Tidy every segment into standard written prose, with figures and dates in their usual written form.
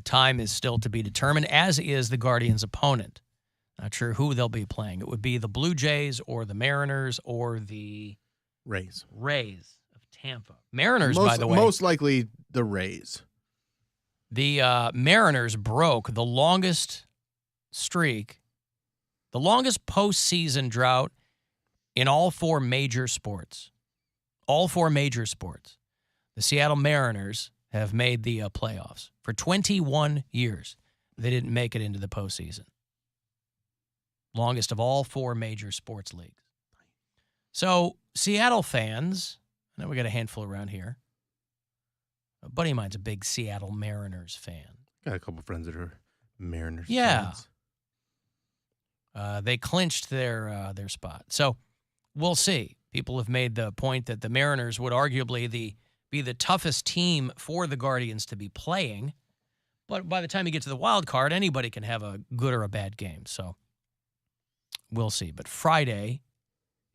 Time is still to be determined, as is the Guardians' opponent. Not sure who they'll be playing. It would be the Blue Jays or the Mariners or the Rays of Tampa. Mariners, by the way. Most likely the Rays. The Mariners broke the longest streak, the longest postseason drought in all four major sports. All four major sports. The Seattle Mariners have made the playoffs. For 21 years, they didn't make it into the postseason. Longest of all four major sports leagues. So, Seattle fans, I know we got a handful around here. A buddy of mine's a big Seattle Mariners fan. Got a couple friends that are Mariners fans. Yeah. They clinched their spot. So, we'll see. People have made the point that the Mariners would arguably be the toughest team for the Guardians to be playing. But by the time you get to the wild card, anybody can have a good or a bad game. So, we'll see. But Friday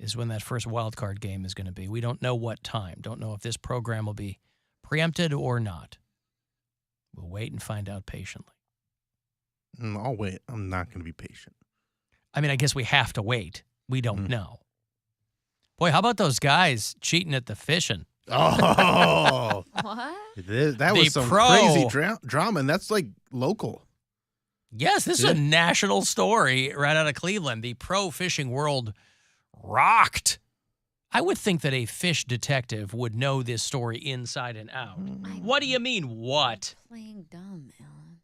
is when that first wild card game is going to be. We don't know what time. Don't know if this program will be preempted or not. We'll wait and find out patiently. I'll wait. I'm not going to be patient. I mean, I guess we have to wait. We don't know. Boy, how about those guys cheating at the fishing? Oh. What? That was some crazy drama, and that's like local. Yes, this is a national story right out of Cleveland. The pro fishing world rocked. I would think that a fish detective would know this story inside and out. What do you mean, what? Playing dumb, Alan.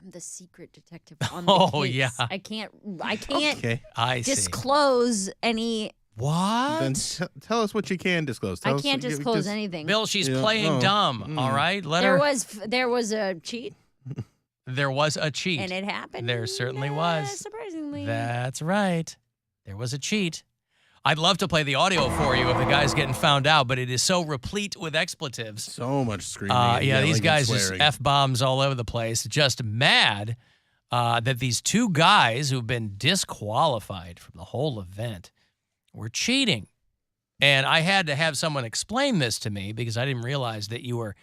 I'm the secret detective on the case. Yeah. I can't Okay. disclose any. What? Then tell us what you can disclose. I can't disclose anything. Bill, she's playing dumb, all right? Let there her. There was a cheat. There was a cheat. And it happened. There certainly was. Surprisingly. That's right. There was a cheat. I'd love to play the audio for you of the guys getting found out, but it is so replete with expletives. So much screaming. These guys just F-bombs all over the place. Just mad that these two guys who've been disqualified from the whole event were cheating. And I had to have someone explain this to me because I didn't realize that you were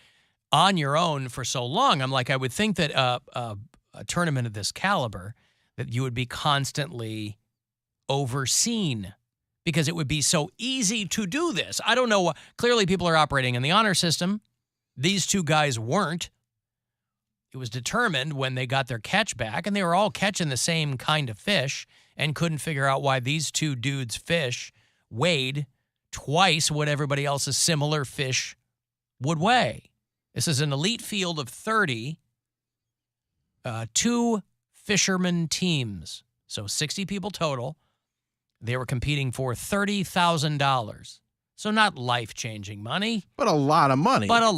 on your own for so long. I'm like, I would think that a tournament of this caliber, that you would be constantly overseen because it would be so easy to do this. I don't know. Clearly, people are operating in the honor system. These two guys weren't. It was determined when they got their catch back, and they were all catching the same kind of fish and couldn't figure out why these two dudes' fish weighed twice what everybody else's similar fish would weigh. This is an elite field of 30, two fisherman teams, so 60 people total. They were competing for $30,000. So not life-changing money. But a lot of money. That's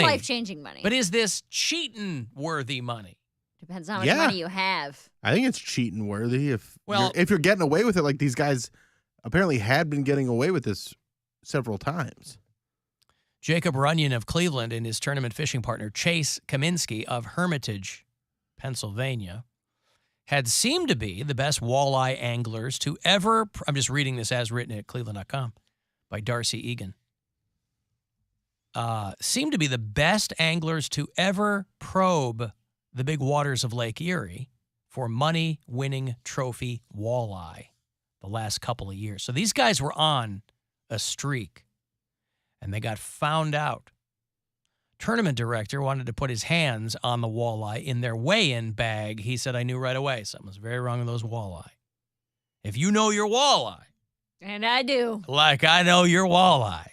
life-changing money. But is this cheating-worthy money? Depends on how much money you have. I think it's cheating worthy if you're getting away with it, like these guys apparently had been getting away with this several times. Jacob Runyon of Cleveland and his tournament fishing partner Chase Kaminsky of Hermitage, Pennsylvania, had seemed to be the best walleye anglers to ever, I'm just reading this as written at cleveland.com by Darcy Egan, seemed to be the best anglers to ever probe the big waters of Lake Erie for money-winning trophy walleye the last couple of years. So these guys were on a streak, and they got found out. Tournament director wanted to put his hands on the walleye in their weigh-in bag. He said, I knew right away something was very wrong with those walleye. If you know your walleye. And I do. Like I know your walleye.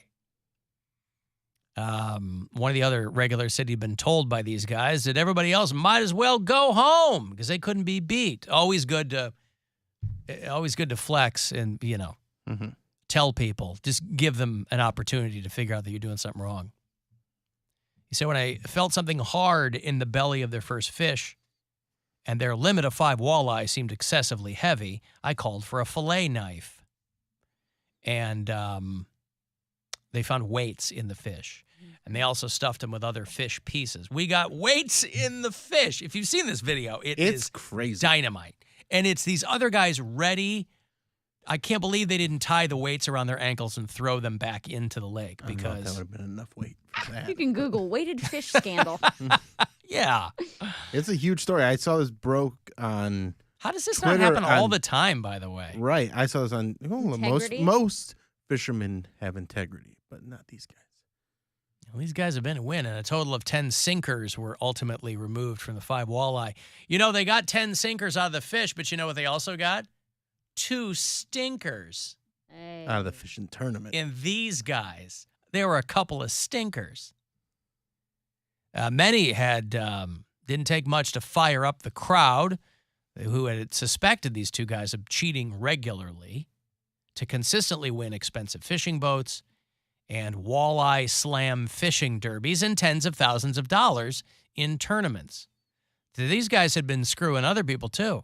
One of the other regulars said he'd been told by these guys that everybody else might as well go home because they couldn't be beat. Always good to flex and, tell people. Just give them an opportunity to figure out that you're doing something wrong. He said, when I felt something hard in the belly of their first fish and their limit of 5 walleye seemed excessively heavy, I called for a fillet knife. And they found weights in the fish. And they also stuffed them with other fish pieces. We got weights in the fish. If you've seen this video, it's crazy. Dynamite. And it's these other guys ready. I can't believe they didn't tie the weights around their ankles and throw them back into the lake because that would have been enough weight for that. You can Google weighted fish scandal. Yeah. It's a huge story. I saw this broke on How does this Twitter not happen all the time, by the way? Right. I saw this on most fishermen have integrity, but not these guys. Well, these guys have been a win, and a total of 10 sinkers were ultimately removed from the 5 walleye. You know, they got 10 sinkers out of the fish, but you know what they also got? 2 stinkers. Hey. Out of the fishing tournament. And these guys, there were a couple of stinkers. Many had didn't take much to fire up the crowd who had suspected these 2 guys of cheating regularly to consistently win expensive fishing boats and walleye slam fishing derbies and tens of thousands of dollars in tournaments. These guys had been screwing other people too.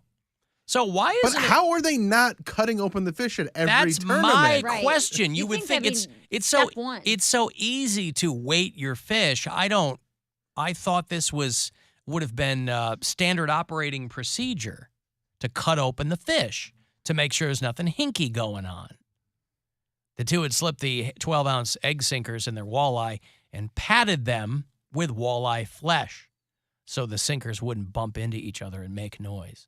So why is But how are they not cutting open the fish at every tournament? That's my question. You would think it's so easy to weight your fish. I thought this would have been standard operating procedure to cut open the fish to make sure there's nothing hinky going on. The 2 had slipped the 12-ounce egg sinkers in their walleye and patted them with walleye flesh so the sinkers wouldn't bump into each other and make noise.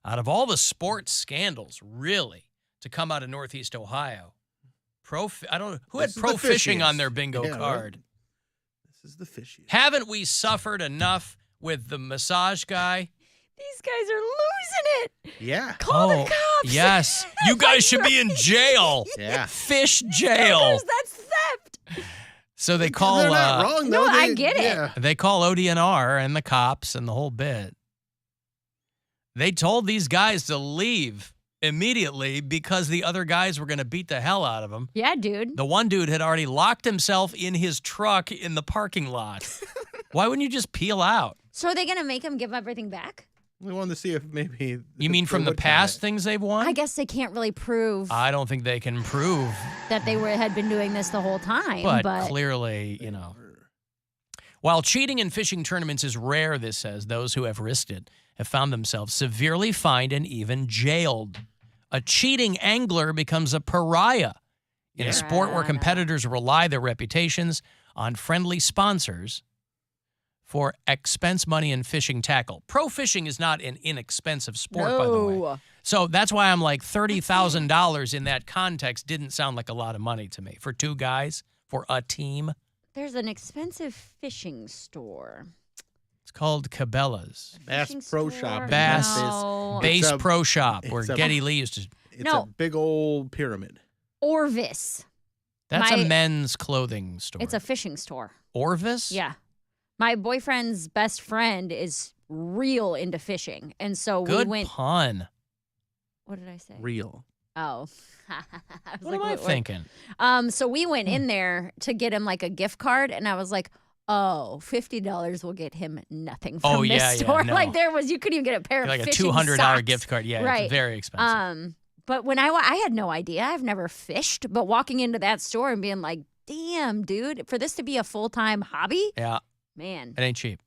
Out of all the sports scandals, really, to come out of Northeast Ohio, who had pro fishing on their bingo card? Right. This is the fishiest. Haven't we suffered enough with the massage guy? These guys are losing it. Yeah. Call the cops. Yes. You guys should be in jail. Yeah. Fish jail. That's theft. So they call. They're not wrong, though. No, I get it. Yeah. They call ODNR and the cops and the whole bit. They told these guys to leave immediately because the other guys were going to beat the hell out of them. Yeah, dude. The one dude had already locked himself in his truck in the parking lot. Why wouldn't you just peel out? So are they going to make him give everything back? We wanted to see if maybe... You mean from the past things they've won? I guess they can't really prove I don't think they can prove. that they had been doing this the whole time. But clearly, you know. While cheating in fishing tournaments is rare, this says, those who have risked it have found themselves severely fined and even jailed. A cheating angler becomes a pariah in a sport where competitors rely their reputations on friendly sponsors for expense money and fishing tackle. Pro fishing is not an inexpensive sport, by the way. So that's why I'm like $30,000 in that context didn't sound like a lot of money to me. For 2 guys, for a team. There's an expensive fishing store. It's called Cabela's. Bass Pro Shop. Bass Pro Shop, where Geddy Lee used to. It's a big old pyramid. Orvis. That's a men's clothing store. It's a fishing store. Orvis? Yeah. My boyfriend's best friend is real into fishing. And so we went. Good pun. What did I say? Real. Oh. What am I thinking? So we went in there to get him like a gift card, and I was like, oh, $50 will get him nothing from this store. No. Like you couldn't even get a pair of like a fishing $200 socks. gift card. Yeah, right. It's very expensive. But when I had no idea. I've never fished, but walking into that store and being like, damn, dude, for this to be a full-time hobby? Yeah. Man. It ain't cheap.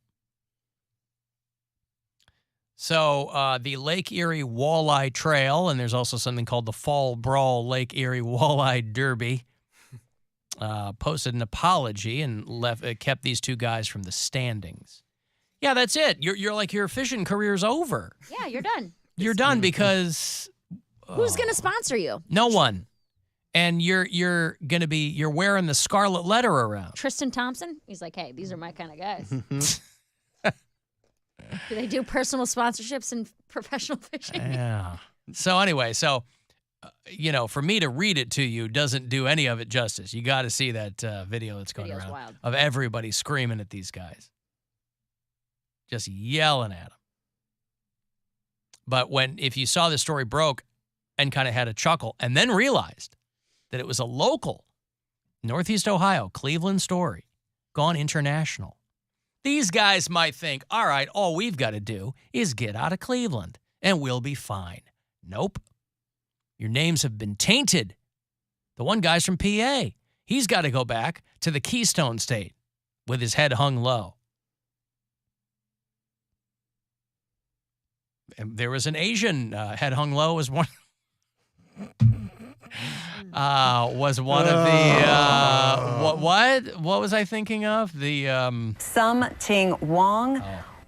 So the Lake Erie Walleye Trail, and there's also something called the Fall Brawl Lake Erie Walleye Derby, posted an apology and kept these 2 guys from the standings. Yeah, that's it. You're like your fishing career's over. Yeah, you're done. You're done because who's gonna sponsor you? No one. And you're wearing the scarlet letter around. Tristan Thompson? He's like, hey, these are my kind of guys. Do they do personal sponsorships in professional fishing? Yeah. So anyway, for me to read it to you doesn't do any of it justice. You got to see that video that's going around wild. Of everybody screaming at these guys. Just yelling at them. But if you saw the story broke and kind of had a chuckle and then realized that it was a local Northeast Ohio, Cleveland story, gone international. These guys might think, all right, all we've got to do is get out of Cleveland and we'll be fine. Nope. Your names have been tainted. The one guy's from PA. He's got to go back to the Keystone State with his head hung low. And there was an Asian head hung low as one. was one of the what was I thinking of? The Sum Ting Wong,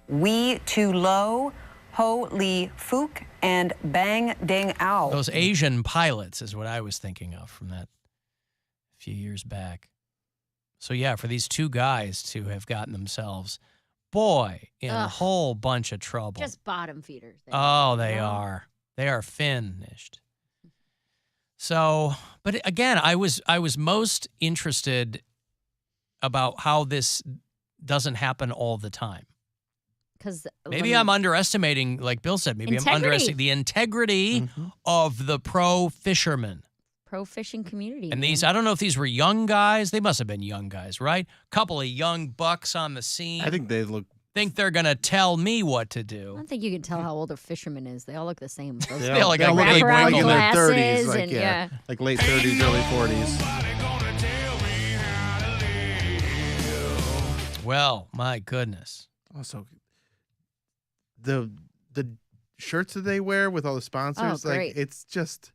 Wee Tu Lo, Ho Li Fook, and Bang Ding Ao. Those Asian pilots is what I was thinking of from that few years back. So yeah, for these two guys to have gotten themselves, in a whole bunch of trouble. Just bottom feeders. They are. They are finished. So, but again, I was most interested about how this doesn't happen all the time. Because maybe I'm underestimating, like Bill said, maybe I'm underestimating the integrity of the pro fishermen. Pro fishing community. And these, I don't know if these were young guys. They must have been young guys, right? Couple of young bucks on the scene. I think they think they're going to tell me what to do. I don't think you can tell how old a fisherman is. They all look the same. They all look like really like in their 30s, like, like late 30s, early 40s. Well, my goodness. Also, the shirts that they wear with all the sponsors, like it's just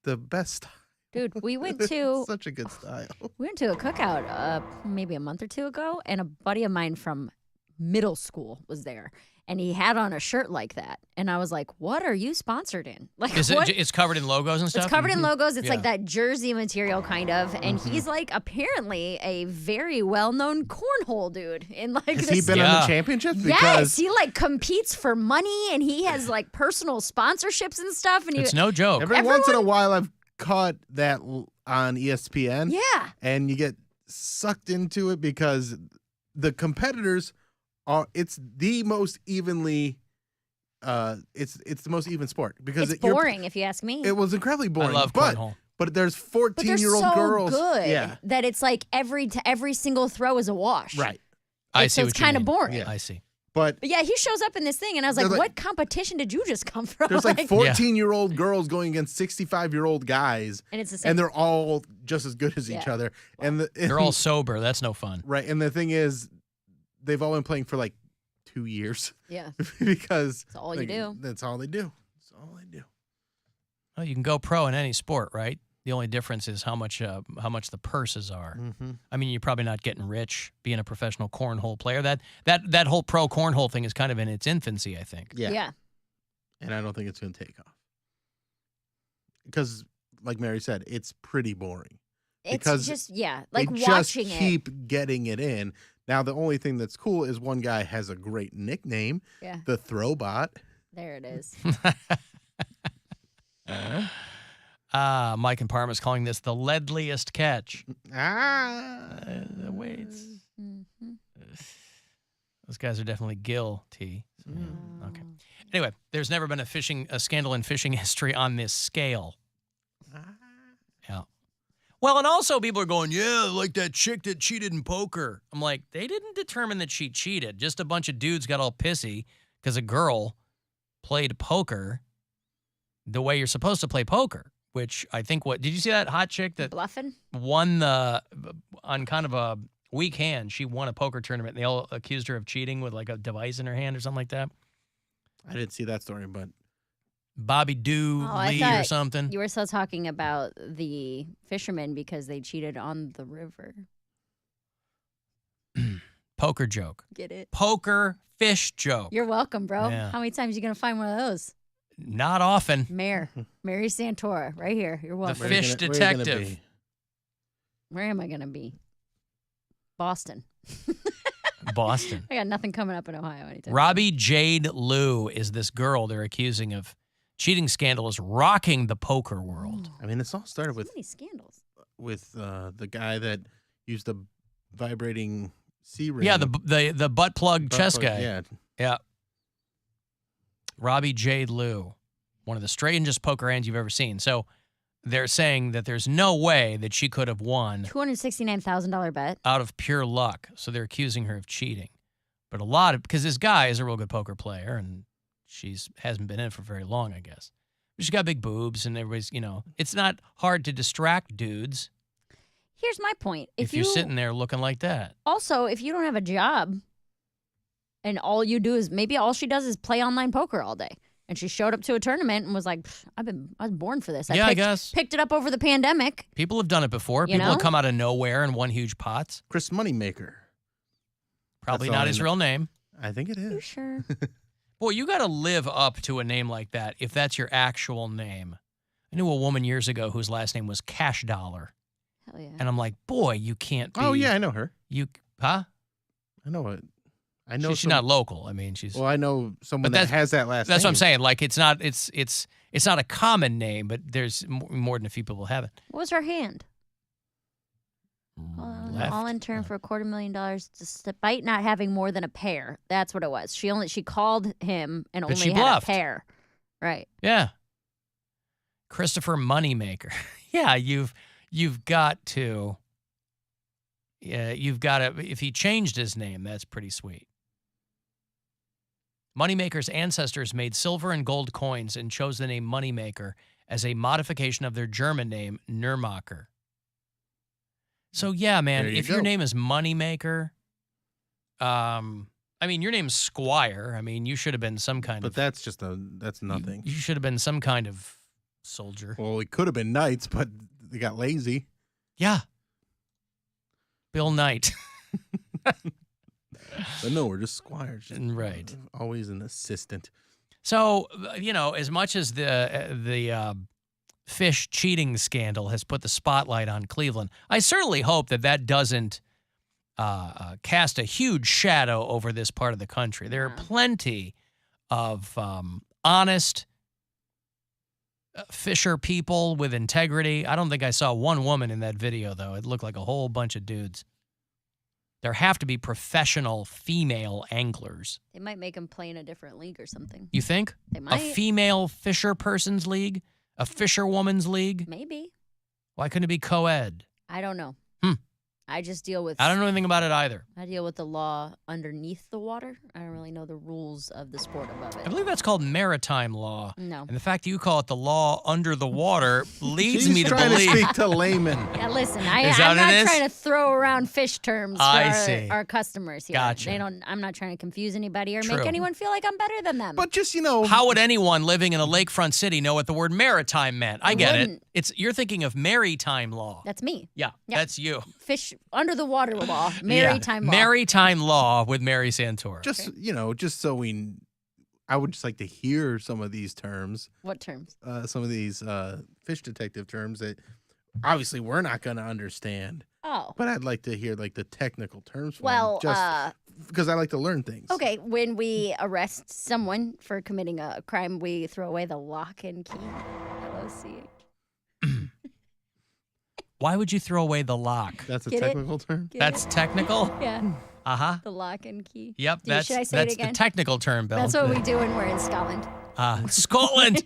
the best. Dude, we went to such a good style. We went to a cookout maybe a month or two ago, and a buddy of mine from middle school was there, and he had on a shirt like that, and I was like, "What are you sponsored in?" Like, it's covered in logos and stuff. It's covered in logos. It's like that jersey material kind of, and he's like apparently a very well-known cornhole dude. In like, has he been on the championships? Yes, he like competes for money, and he has like personal sponsorships and stuff. And it's no joke. Every once in a while, I've caught that on ESPN. Yeah, and you get sucked into it because the competitors are. It's the most evenly. It's the most even sport because it's boring if you ask me. It was incredibly boring. I love cornhole. But there's 14-year-old girls. Good that it's like every single throw is a wash. Right. I see. So it's kind of boring. Yeah. I see. But yeah, he shows up in this thing, and I was like, "What competition did you just come from?" There's like 14-year-old girls going against 65-year-old guys, and it's the same. And they're all just as good as each other. And they're all sober. That's no fun. Right. And the thing is, they've all been playing for like 2 years. Yeah. Because that's all you do. That's all they do. That's all they do. Well, you can go pro in any sport, right? The only difference is how much the purses are. Mm-hmm. I mean, you're probably not getting rich being a professional cornhole player. That whole pro cornhole thing is kind of in its infancy, I think. Yeah. And I don't think it's going to take off. Because, like Mary said, it's pretty boring. It's just, like they watching just keep getting it in. Now, the only thing that's cool is one guy has a great nickname, the Throwbot. There it is. Mike in Parma is calling this the leadliest catch. The weights. Mm-hmm. Those guys are definitely guilty. So, okay. Anyway, there's never been a scandal in fishing history on this scale. Yeah. Well, and also people are going, like that chick that cheated in poker. I'm like, they didn't determine that she cheated. Just a bunch of dudes got all pissy because a girl played poker the way you're supposed to play poker. Which I think did you see that hot chick that bluffing won on kind of a weak hand? She won a poker tournament. And they all accused her of cheating with like a device in her hand or something like that. I didn't see that story, but Bobby Lee or something. You were still talking about the fishermen because they cheated on the river. Poker joke. Get it? Poker fish joke. You're welcome, bro. Yeah. How many times are you gonna find one of those? Not often. Mary Santora, right here. You're welcome. The fish detective. Where am I going to be? Boston. Boston. I got nothing coming up in Ohio anytime. Robbie Jade Liu is this girl they're accusing of cheating scandal is rocking the poker world. I mean, it's all started with many scandals. With the guy that used a vibrating C-ring. Yeah, the butt plug chess guy. Yeah. Robbie Jade Liu, one of the strangest poker hands you've ever seen. So they're saying that there's no way that she could have won $269,000 bet out of pure luck. So they're accusing her of cheating. But because this guy is a real good poker player and hasn't been in it for very long, I guess. She's got big boobs and everybody's, it's not hard to distract dudes. Here's my point. If you're sitting there looking like that. Also, if you don't have a job and all you do is maybe all she does is play online poker all day. And she showed up to a tournament and was like, I was born for this. I guess. Picked it up over the pandemic. People have done it before. You People know? have come out of nowhere and won huge pots. Chris Moneymaker. Probably That's all not I his know. real name. I think it You is. sure? Boy, you got to live up to a name like that if that's your actual name. I knew a woman years ago whose last name was Cash Dollar. Hell yeah. And I'm like, boy, you can't be. Oh, yeah, I know her. Huh? I know it. I know She's not local. I mean, she's. Well, I know someone But that has that last name. That's what I'm saying. Like, it's not a common name, but there's more than a few people have it. What was her hand? Left. All in turn for $250,000, despite not having more than a pair. That's what it was. She called him and But only she had bluffed. a pair. Right. Yeah. Christopher Moneymaker. Yeah, you've got to. Yeah, you've got to. If he changed his name, that's pretty sweet. Moneymaker's ancestors made silver and gold coins and chose the name Moneymaker as a modification of their German name, Nurmacher. So, yeah, man, There you if your go. name is Moneymaker, I mean, your name's Squire. I mean, you should have been some kind But of. that's nothing. You should have been some kind of soldier. Well, it could have been Knights, but they got lazy. Yeah. Bill Knight. But no, we're just squires. Just Right. Always an assistant. So, as much as the fish cheating scandal has put the spotlight on Cleveland, I certainly hope that doesn't cast a huge shadow over this part of the country. There are plenty of honest fisher people with integrity. I don't think I saw one woman in that video, though. It looked like a whole bunch of dudes. There have to be professional female anglers. They might make him play in a different league or something. You think? They might. A female fisher person's league? A fisherwoman's league? Maybe. Why couldn't it be co-ed? I don't know. I just deal with. I don't know anything about it either. I deal with the law underneath the water. I don't really know the rules of the sport above I it. believe that's called maritime law. No. And the fact that you call it the law under the water leads She's me to trying believe. to speak to laymen. Yeah, listen, Is that I'm what not it is? trying to throw around fish terms for I see. our customers here. Gotcha. I'm not trying to confuse anybody or True. make anyone feel like I'm better than them. But just, How would anyone living in a lakefront city know what the word maritime meant? I get it. wouldn't. You're thinking of maritime law. That's me. Yeah, Yeah. that's you. Fish under the water law, maritime law. Maritime law with Mary Santora. just, just so I would just like to hear some of these terms, What terms? some of these fish detective terms that obviously we're not going to understand. Oh. But I'd like to hear like the technical terms for Well, them, just because I like to learn things. okay, when we arrest someone for committing a crime, we throw away the lock and key. LOCH. Why would you throw away the lock? That's a Get it? technical term. Get That's it? technical? Yeah, Uh-huh. the lock and key. Yep, Should I say that's it again? the technical term, Bill. That's what we do when we're in Scotland. Scotland.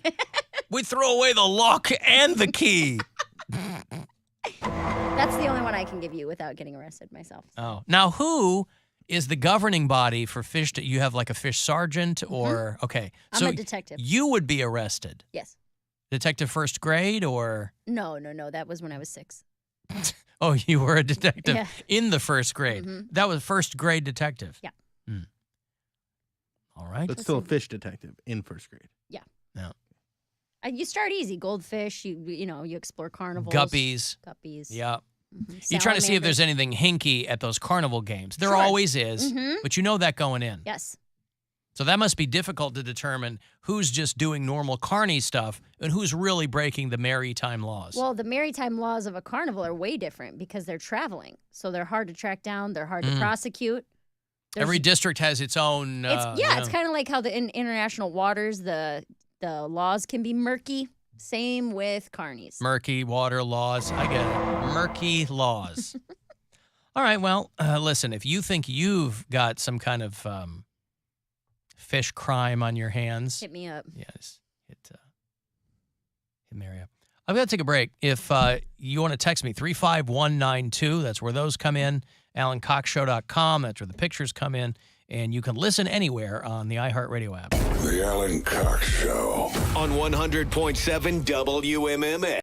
We throw away the lock and the key. That's the only one I can give you without getting arrested myself. Oh. Now, who is the governing body for fish? You have like a fish sergeant or, okay. I'm So a detective. you would be arrested. Yes. Detective first grade or? No. That was when I was 6. Oh, you were a detective Yeah. in the first grade. Mhm. That was first grade detective. Yeah. All right. But still a fish detective in first grade. You start easy. Goldfish, you explore carnivals. Guppies. Mhm. Yeah. You're trying to see if there's Salamanders. anything hinky at those carnival games. There Sure. always is, Mhm. but you know that going in. Yes. So that must be difficult to determine who's just doing normal carny stuff and who's really breaking the maritime laws. Well, the maritime laws of a carnival are way different because they're traveling. So they're hard to track down. They're hard to prosecute. Every district has its own. It's kind of like how in international waters, the laws can be murky. Same with carnies. Murky water laws. I get it. Murky laws. All right. Well, listen, if you think you've got some kind of fish crime on your hands, Hit me up. yes, hit Mary up. I've got to take a break. If you want to text me, 35192, that's where those come in. AlanCoxShow.com, that's where the pictures come in. And you can listen anywhere on the iHeartRadio app. The Alan Cox Show on 100.7 WMMS.